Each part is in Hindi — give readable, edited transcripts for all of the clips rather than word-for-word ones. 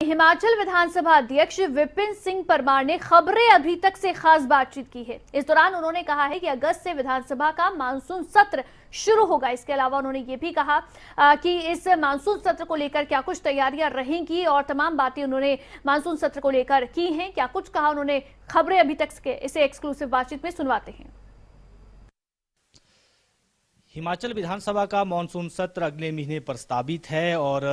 हिमाचल विधानसभा अध्यक्ष विपिन सिंह परमार ने खबरें अभी तक से खास बातचीत की है। इस दौरान उन्होंने कहा है कि अगस्त से विधानसभा का मानसून सत्र शुरू होगा। इसके अलावा उन्होंने ये भी कहा कि इस मानसून सत्र को लेकर क्या कुछ तैयारियां रहेंगी और तमाम बातें उन्होंने मानसून सत्र को लेकर की हैं। क्या कुछ कहा उन्होंने, खबरें अभी तक के, इसे एक्सक्लूसिव बातचीत में सुनवाते हैं। हिमाचल विधानसभा का मानसून सत्र अगले महीने प्रस्तावित है और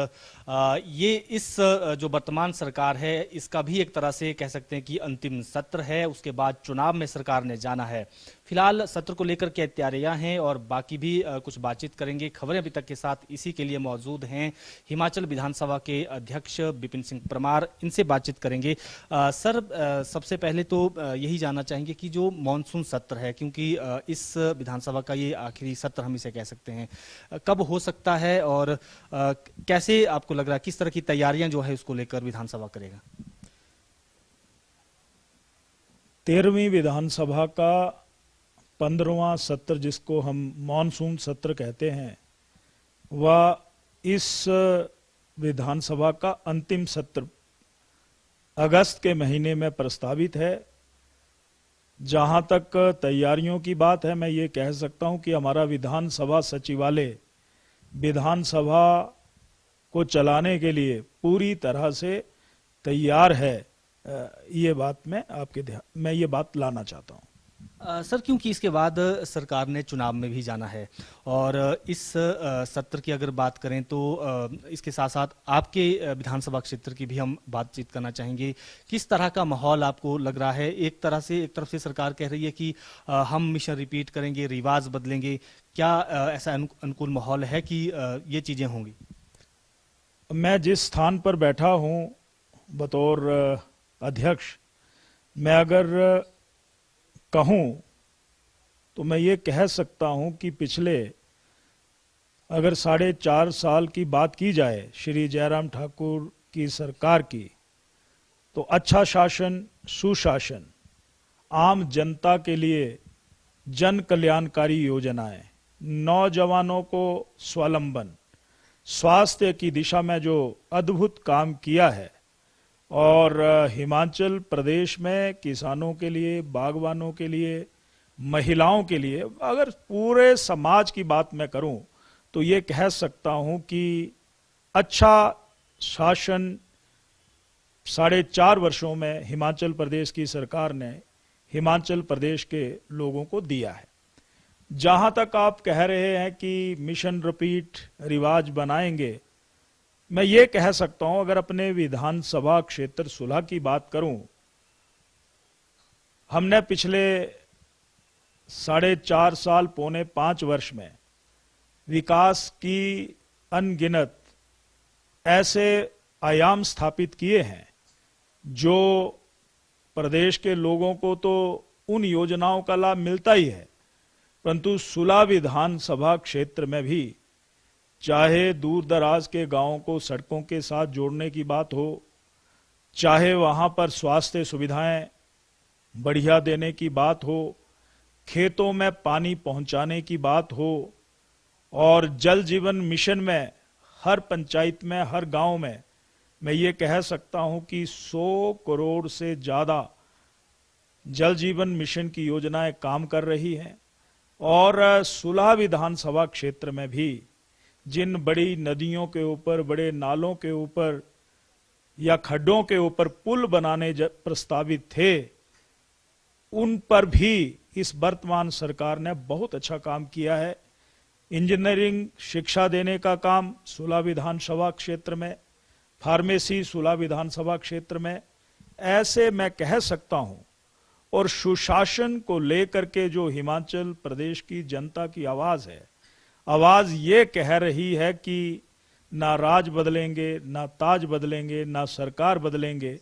ये इस जो वर्तमान सरकार है इसका भी एक तरह से कह सकते हैं कि अंतिम सत्र है। उसके बाद चुनाव में सरकार ने जाना है। फिलहाल सत्र को लेकर क्या तैयारियां हैं और बाकी भी कुछ बातचीत करेंगे। खबरें अभी तक के साथ इसी के लिए मौजूद हैं हिमाचल विधानसभा के अध्यक्ष विपिन सिंह परमार, इनसे बातचीत करेंगे। सर, सबसे पहले तो यही जानना चाहेंगे कि जो मानसून सत्र है, क्योंकि इस विधानसभा का ये आखिरी सत्र हम इसे कह सकते हैं, कब हो सकता है और कैसे आपको लग रहा है, किस तरह की तैयारियां जो है उसको लेकर विधानसभा करेगा? 13वीं विधानसभा का 15वां सत्र, जिसको हम मानसून सत्र कहते हैं, वह इस विधानसभा का अंतिम सत्र अगस्त के महीने में प्रस्तावित है। जहां तक तैयारियों की बात है, मैं ये कह सकता हूं कि हमारा विधानसभा सचिवालय विधानसभा को चलाने के लिए पूरी तरह से तैयार है। ये बात मैं ये बात लाना चाहता हूं। सर, क्योंकि इसके बाद सरकार ने चुनाव में भी जाना है और इस सत्र की अगर बात करें तो इसके साथ साथ आपके विधानसभा क्षेत्र की भी हम बातचीत करना चाहेंगे। किस तरह का माहौल आपको लग रहा है? एक तरफ से सरकार कह रही है कि हम मिशन रिपीट करेंगे, रिवाज बदलेंगे। क्या ऐसा अनुकूल माहौल है कि ये चीजें होंगी? मैं जिस स्थान पर बैठा हूं बतौर अध्यक्ष, मैं अगर कहूं तो मैं ये कह सकता हूं कि पिछले अगर 4.5 साल की बात की जाए श्री जयराम ठाकुर की सरकार की, तो अच्छा शासन, सुशासन, आम जनता के लिए जन कल्याणकारी योजनाएं, नौजवानों को स्वावलंबन, स्वास्थ्य की दिशा में जो अद्भुत काम किया है, और हिमाचल प्रदेश में किसानों के लिए, बागवानों के लिए, महिलाओं के लिए, अगर पूरे समाज की बात मैं करूं तो ये कह सकता हूं कि अच्छा शासन 4.5 वर्षों में हिमाचल प्रदेश की सरकार ने हिमाचल प्रदेश के लोगों को दिया है। जहां तक आप कह रहे हैं कि मिशन रिपीट, रिवाज बनाएंगे, मैं ये कह सकता हूं, अगर अपने विधानसभा क्षेत्र सुलह की बात करूं, हमने पिछले 4.5 साल, 4.25 वर्ष में विकास की अनगिनत ऐसे आयाम स्थापित किए हैं जो प्रदेश के लोगों को तो उन योजनाओं का लाभ मिलता ही है, परंतु सुलह विधानसभा क्षेत्र में भी, चाहे दूर दराज के गांवों को सड़कों के साथ जोड़ने की बात हो, चाहे वहां पर स्वास्थ्य सुविधाएं बढ़िया देने की बात हो, खेतों में पानी पहुंचाने की बात हो, और जल जीवन मिशन में हर पंचायत में, हर गांव में मैं ये कह सकता हूं कि 100 करोड़ से ज्यादा जल जीवन मिशन की योजनाएं काम कर रही हैं। और सुलह विधानसभा क्षेत्र में भी जिन बड़ी नदियों के ऊपर, बड़े नालों के ऊपर या खड्डों के ऊपर पुल बनाने प्रस्तावित थे, उन पर भी इस वर्तमान सरकार ने बहुत अच्छा काम किया है। इंजीनियरिंग शिक्षा देने का काम सुलह विधानसभा क्षेत्र में, फार्मेसी सुलह विधानसभा क्षेत्र में, ऐसे मैं कह सकता हूं। और सुशासन को लेकर के जो हिमाचल प्रदेश की जनता की आवाज है, आवाज ये कह रही है कि ना राज बदलेंगे, ना ताज बदलेंगे, ना सरकार बदलेंगे,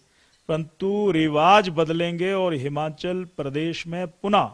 परंतु रिवाज बदलेंगे और हिमाचल प्रदेश में पुनः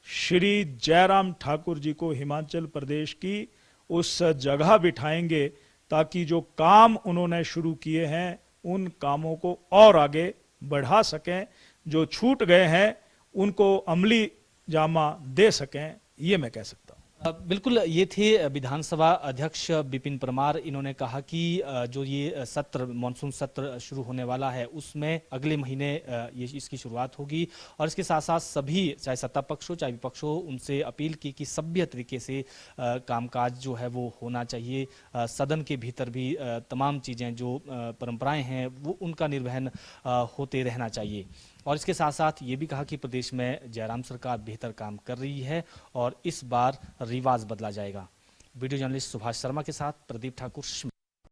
श्री जयराम ठाकुर जी को हिमाचल प्रदेश की उस जगह बिठाएंगे, ताकि जो काम उन्होंने शुरू किए हैं उन कामों को और आगे बढ़ा सकें, जो छूट गए हैं उनको अमली जामा दे सकें, ये मैं कह सकता हूं। बिल्कुल, ये थे विधानसभा अध्यक्ष विपिन परमार। इन्होंने कहा कि जो ये सत्र, मानसून सत्र शुरू होने वाला है, उसमें अगले महीने ये इसकी शुरुआत होगी और इसके साथ साथ सभी, चाहे सत्ता पक्ष हो चाहे विपक्ष हो, उनसे अपील की कि सभ्य तरीके से कामकाज जो है वो होना चाहिए। सदन के भीतर भी तमाम चीज़ें जो परंपराएं हैं वो उनका निर्वहन होते रहना चाहिए। और इसके साथ साथ ये भी कहा कि प्रदेश में जयराम सरकार बेहतर काम कर रही है और इस बार रिवाज बदला जाएगा। वीडियो जर्नलिस्ट सुभाष शर्मा के साथ प्रदीप ठाकुर।